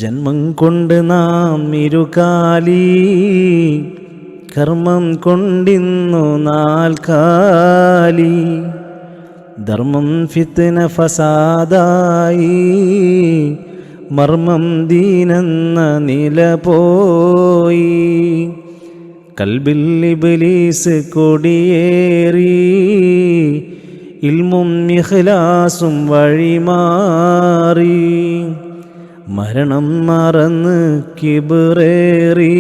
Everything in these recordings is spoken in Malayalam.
ജന്മം കൊണ്ട് നാം ഇരുകാലി, കർമ്മം കൊണ്ടിന്നു നാൽക്കാലി. ധർമ്മം ഫിത്ന ഫസാദായി, മർമ്മം ദീനെന്ന നില പോയി. കൽബിൽ ഇബ്ലീസ് കൊടിയേറി, ഇൽമും ഇഖ്ലാസും വഴിമാറി. മരണം മറന്ന് കിബറേറി,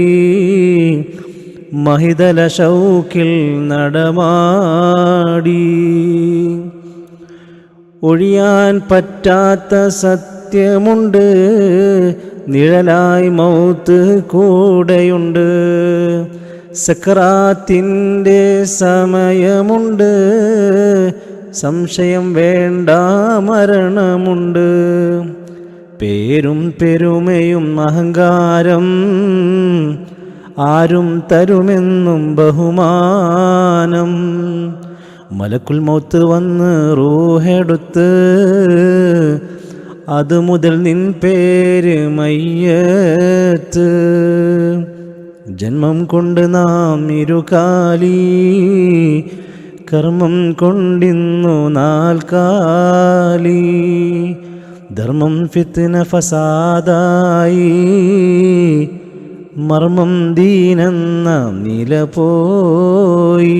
മഹിതല ശൗക്കിൽ നടമാടി. ഒഴിയാൻ പറ്റാത്ത സത്യമുണ്ട്, നിഴലായി മൗത്ത് കൂടെയുണ്ട്. സക്രാത്തിൻ്റെ സമയമുണ്ട്, സംശയം വേണ്ട മരണമുണ്ട്. പേരും പെരുമയും അഹങ്കാരം ആരും തരുമെന്നും ബഹുമാനം. മലക്കുൽ മൗത്ത് വന്ന് റൂഹെടുത്ത്, അത് മുതൽ നിൻ പേര് മയ്യത്ത്. ജന്മം കൊണ്ട് നാം ഇരുകാലി, കർമ്മം കൊണ്ടിന്നു നാൽക്കാലി. ധർമ്മം ഫിത്ന ഫസാദായി, മർമ്മം ദീനെന്ന നില പോയി.